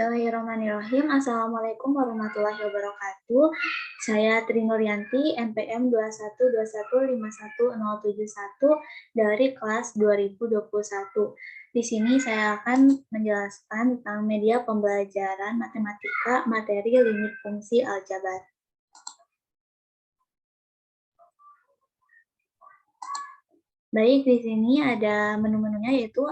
Bismillahirrahmanirrahim. Assalamualaikum warahmatullahi wabarakatuh. Saya Tri Nuryanti, NPM 2121517071 dari kelas 2021. Di sini saya akan menjelaskan tentang media pembelajaran matematika materi limit fungsi aljabar. Baik, di sini ada menu-menunya, yaitu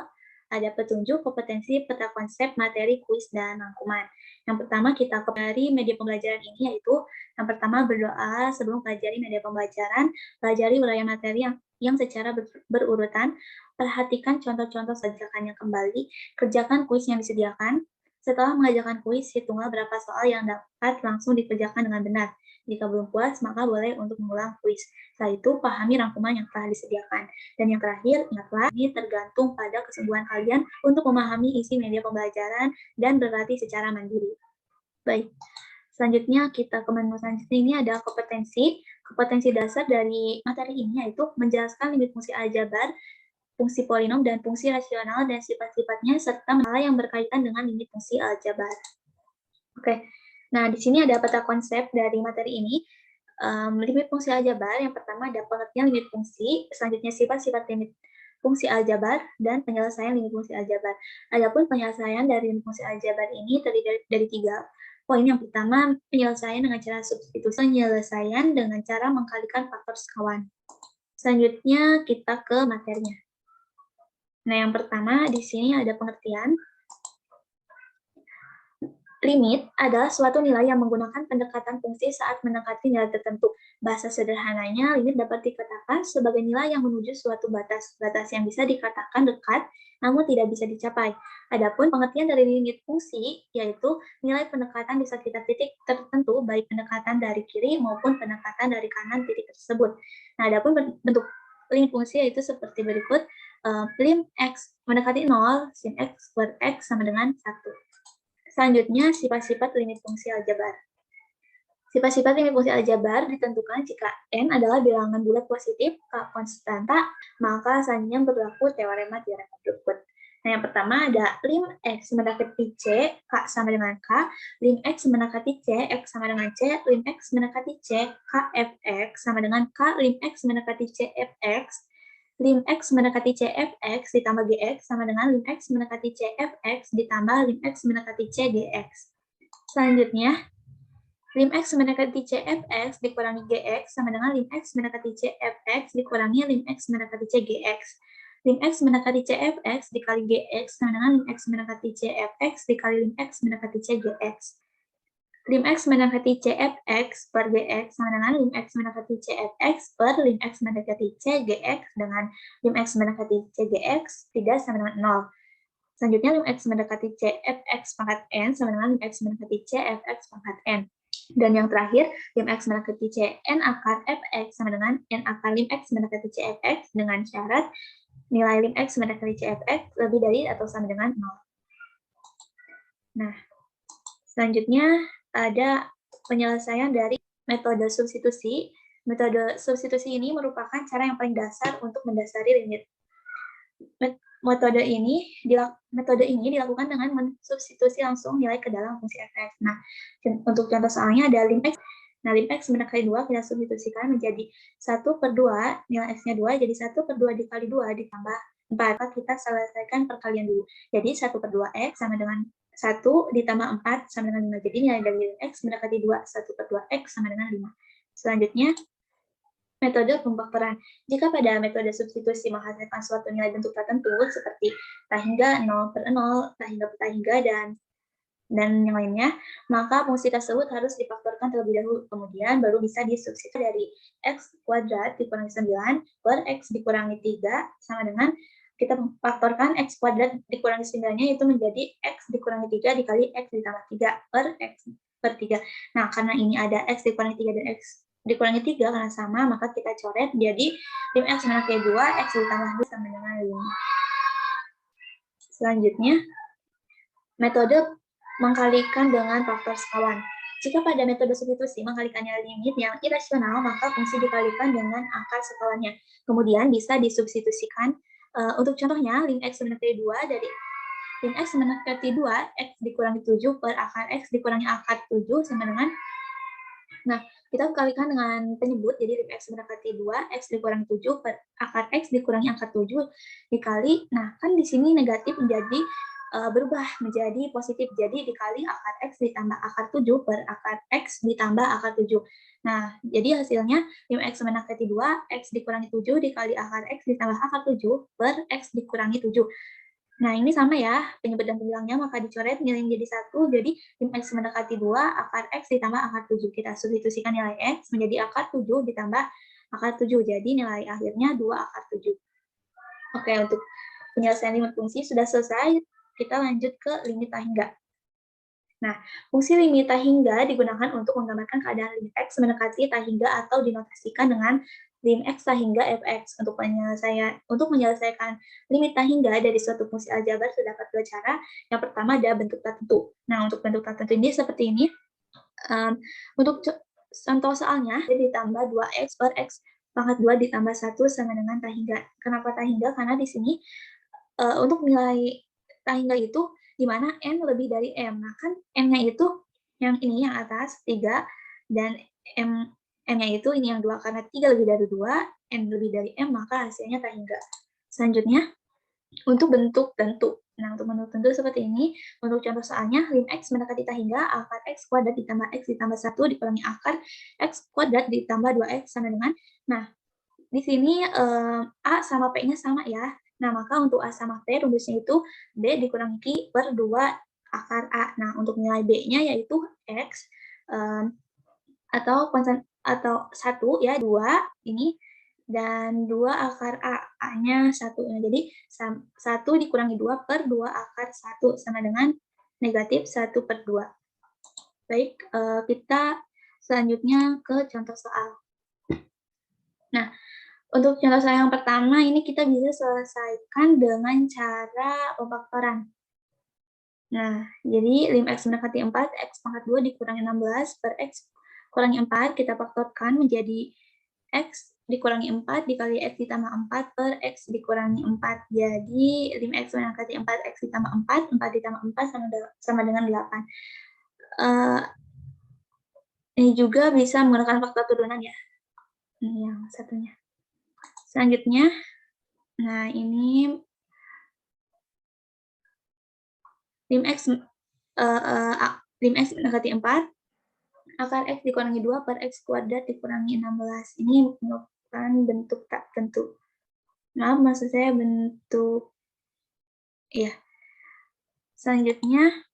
ada petunjuk, kompetensi, peta konsep, materi, kuis, dan rangkuman. Yang pertama kita dari media pembelajaran ini, yaitu yang pertama berdoa sebelum pelajari media pembelajaran, pelajari wilayah materi yang secara berurutan, perhatikan contoh-contoh sajakannya kembali, kerjakan kuis yang disediakan. Setelah mengerjakan kuis, hitunglah berapa soal yang dapat langsung dikerjakan dengan benar. Jika belum puas, maka boleh untuk mengulang kuis. Setelah itu, pahami rangkuman yang telah disediakan. Dan yang terakhir, ingatlah, ini tergantung pada kesungguhan kalian untuk memahami isi media pembelajaran dan berlatih secara mandiri. Baik, selanjutnya kita ke menu selanjutnya. Ini ada kompetensi. Kompetensi dasar dari materi ini yaitu menjelaskan limit fungsi aljabar, fungsi polinom, dan fungsi rasional dan sifat-sifatnya, serta hal yang berkaitan dengan limit fungsi aljabar. Oke, nah di sini ada peta konsep dari materi ini. Limit fungsi aljabar, yang pertama ada pengertian limit fungsi, selanjutnya sifat-sifat limit fungsi aljabar, dan penyelesaian limit fungsi aljabar. Adapun penyelesaian dari limit fungsi aljabar ini terdiri dari 3 poin. Yang pertama, penyelesaian dengan cara substitusi, penyelesaian dengan cara mengkalikan faktor sekawan. Selanjutnya kita ke materinya. Nah, yang pertama di sini ada pengertian. Limit adalah suatu nilai yang menggunakan pendekatan fungsi saat mendekati nilai tertentu. Bahasa sederhananya, limit dapat dikatakan sebagai nilai yang menuju suatu batas. Batas yang bisa dikatakan dekat, namun tidak bisa dicapai. Adapun pengertian dari limit fungsi, yaitu nilai pendekatan di sekitar titik tertentu, baik pendekatan dari kiri maupun pendekatan dari kanan titik tersebut. Nah, adapun bentuk limit fungsi yaitu seperti berikut. Lim X mendekati 0, sin X per X sama dengan 1. Selanjutnya, sifat-sifat limit fungsi aljabar. Sifat-sifat limit fungsi aljabar ditentukan jika N adalah bilangan bulat positif, K konstanta, maka selanjutnya berlaku teorema berikut. Nah, yang pertama ada lim X mendekati C, K sama dengan K, lim X mendekati C, X sama dengan C, lim X mendekati C, K, Fx sama dengan K, lim X mendekati C, Fx, lim X mendekati CFX ditambah GX sama dengan lim X mendekati CFX ditambah lim X mendekati CGX. Selanjutnya, lim X mendekati CFX dikurangi GX sama dengan lim X mendekati CFX dikurangi lim X mendekati CGX. Lim X mendekati CFX dikali GX sama dengan lim X mendekati CFX dikali lim X mendekati CGX. Lim X mendekati CFX per GX sama dengan lim X mendekati CFX per lim X mendekati CGX dengan lim X mendekati CGX tidak sama dengan 0. Selanjutnya, lim X mendekati CFX pangkat N sama dengan lim X mendekati CFX pangkat N. Dan yang terakhir, lim X mendekati Cn akar Fx sama dengan N akar lim X mendekati CFX dengan syarat nilai lim X mendekati CFX lebih dari atau sama dengan 0. Nah, selanjutnya ada penyelesaian dari metode substitusi. Metode substitusi ini merupakan cara yang paling dasar untuk mendasari limit. Metode ini dilakukan dengan mensubstitusi langsung nilai ke dalam fungsi fx. Nah, untuk contoh soalnya ada lim x. Nah, lim x mendekati 2 kita substitusikan menjadi 1/2, nilai x-nya 2, jadi 1/2 dikali 2 ditambah 4. Kita selesaikan perkalian dulu. Jadi 1/2x sama dengan 1 ditambah 4 sama dengan 5. Jadi nilai dari X mendekati 2, 1/2X sama dengan 5. Selanjutnya, metode pembakteran. Jika pada metode substitusi menghasilkan suatu nilai bentuk tertentu, seperti tak hingga, 0/0, tak hingga, dan yang lainnya, maka fungsi tersebut harus difaktorkan terlebih dahulu. Kemudian baru bisa disubstitusi dari X kuadrat dikurangi 9 per X dikurangi 3 sama dengan kita faktorkan X kuadrat dikurangi 9-nya itu menjadi X dikurangi 3 dikali X ditambah 3 per X per 3. Nah, karena ini ada X dikurangi 3 dan X dikurangi 3 karena sama, maka kita coret jadi lim X mendekati 2, X ditambah 2 sama dengan 5. Selanjutnya, metode mengkalikan dengan faktor sekawan. Jika pada metode substitusi mengkalikannya limit yang irasional, maka fungsi dikalikan dengan akar sekawannya. Kemudian bisa disubstitusikan. Untuk contohnya, lim X mendekati 2 dari lim X mendekati 2, X dikurangi 7 per akar X dikurangi akar 7 sama dengan, nah, kita kalikan dengan penyebut, jadi lim X mendekati 2, X dikurangi 7 per akar X dikurangi akar 7 dikali, nah kan di sini negatif menjadi berubah menjadi positif, jadi dikali akar X ditambah akar 7 per akar X ditambah akar 7. Nah, jadi hasilnya lim X mendekati 2, X dikurangi 7 dikali akar X ditambah akar 7 per X dikurangi 7. Nah, ini sama ya, penyebut dan pembilangnya, maka dicoret nilainya jadi 1, jadi lim X mendekati 2, akar X ditambah akar 7. Kita substitusikan nilai X menjadi akar 7 ditambah akar 7, jadi nilai akhirnya 2 akar 7. Oke, untuk penyelesaian limit fungsi sudah selesai, kita lanjut ke limit tak hingga. Nah, fungsi limit tak hingga digunakan untuk menggambarkan keadaan limit X mendekati tak hingga atau dinotasikan dengan lim X tak hingga fx. Untuk menyelesaikan limit tak hingga dari suatu fungsi aljabar terdapat dua cara. Yang pertama ada bentuk tak tentu. Nah, untuk bentuk tak tentu ini seperti ini. Untuk contoh soalnya, ditambah 2x per x pangkat 2 ditambah 1 sama dengan tak hingga. Kenapa tak hingga? Karena di sini untuk nilai tak hingga itu di mana n lebih dari m. Nah, kan n-nya itu yang ini yang atas 3 dan m-nya itu ini yang 2, karena 3 lebih dari 2, n lebih dari m, maka hasilnya tak hingga. Selanjutnya, untuk bentuk tentu. Nah, untuk bentuk tentu seperti ini. Untuk contoh soalnya, lim X mendekati tak hingga akar X kuadrat ditambah X ditambah 1 dikurangi akar X kuadrat ditambah 2X sama dengan, nah, di sini A sama P-nya sama ya. Nah, maka untuk A sama P, rumusnya itu B dikurangi Q per 2 akar A. Nah, untuk nilai B-nya yaitu X, atau 1 ya, 2 ini, dan 2 akar A, A-nya 1. Nah, jadi 1 dikurangi 2 per 2 akar 1 sama dengan negatif 1 per 2. Baik, kita selanjutnya ke contoh soal. Nah, untuk contoh soal yang pertama, ini kita bisa selesaikan dengan cara pemfaktoran. Nah, jadi lim X mendekati 4, X pangkat 2 dikurangi 16 per X kurangi 4, kita faktorkan menjadi X dikurangi 4 dikali X ditambah 4 per X dikurangi 4. Jadi, lim X mendekati 4, X ditambah 4, 4 ditambah 4 sama dengan 8. Ini juga bisa menggunakan faktor turunan ya. Ini yang satunya. Selanjutnya, nah ini lim X mendekati 4, akar X dikurangi 2 per X kuadrat dikurangi 16. Ini merupakan bentuk tak tentu. Maaf, maksud saya bentuk, ya. Selanjutnya,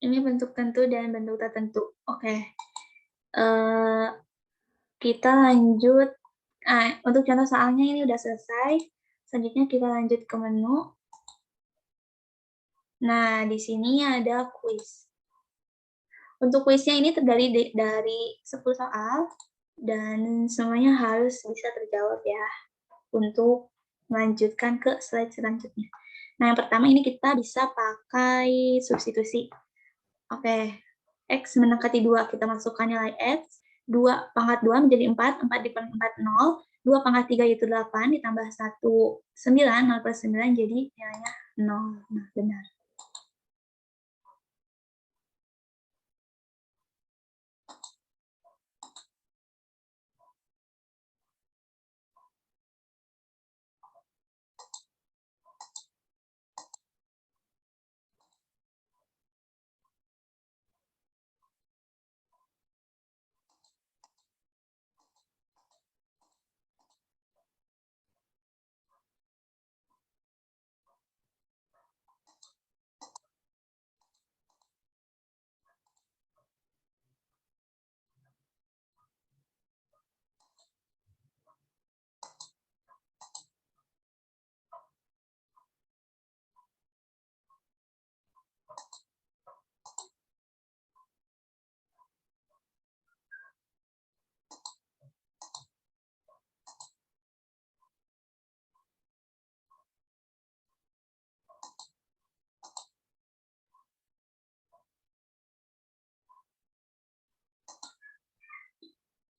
ini bentuk tentu dan bentuk tak tentu. Oke. Kita lanjut. Untuk contoh soalnya ini udah selesai. Selanjutnya kita lanjut ke menu. Nah, di sini ada kuis. Untuk kuisnya ini terdiri dari 10 soal, dan semuanya harus bisa terjawab ya, untuk melanjutkan ke slide selanjutnya. Nah, yang pertama ini kita bisa pakai substitusi. Oke, X mendekati 2, kita masukkan nilai X, 2 pangkat 2 menjadi 4, 4 dikurangi 4, 0, 2 pangkat 3 yaitu 8, ditambah 1, 9, 0 plus 9, jadi nilainya 0. Nah, benar.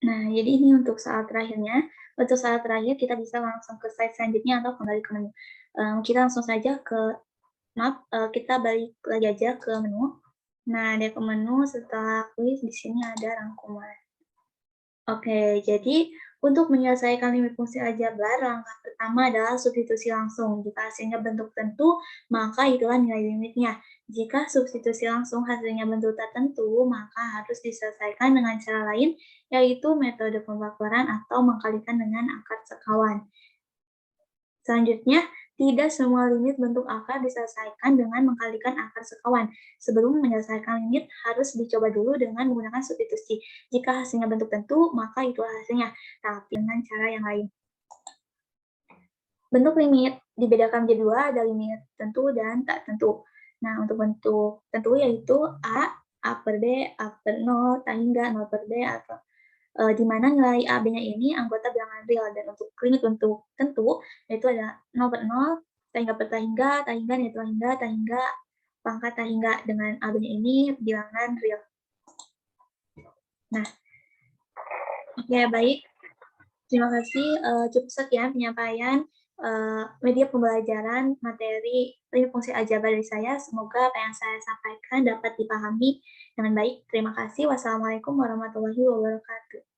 Nah, jadi ini untuk soal terakhirnya. Untuk soal terakhir, kita bisa langsung ke slide selanjutnya atau kembali ke menu. Kita langsung saja ke kita balik lagi aja ke menu. Nah, ada ke menu setelah klik di sini ada rangkuman. Oke, jadi untuk menyelesaikan limit fungsi aljabar, langkah pertama adalah substitusi langsung. Jika hasilnya bentuk tertentu, maka itulah nilai limitnya. Jika substitusi langsung hasilnya bentuk tertentu, maka harus diselesaikan dengan cara lain, yaitu metode pembakaran atau mengkalikan dengan akar sekawan. Selanjutnya, tidak semua limit bentuk akar diselesaikan dengan mengkalikan akar sekawan. Sebelum menyelesaikan limit, harus dicoba dulu dengan menggunakan substitusi. Jika hasilnya bentuk tentu, maka itulah hasilnya, tapi dengan cara yang lain. Bentuk limit dibedakan menjadi dua, ada limit tentu dan tak tentu. Nah, untuk bentuk tentu yaitu A per B, A per 0, tak hingga 0 per B, atau di mana nilai A, B-nya ini anggota bilangan real, dan untuk limit bentuk tentu yaitu ada 0 per 0, tak hingga per tak hingga, nilai hingga, tak hingga, pangkat tak hingga, dengan A, B-nya ini bilangan real. Nah, oke, baik. Terima kasih, cukup sekian penyampaian media pembelajaran materi limit fungsi aljabar dari saya. Semoga apa yang saya sampaikan dapat dipahami dengan baik. Terima kasih. Wassalamualaikum warahmatullahi wabarakatuh.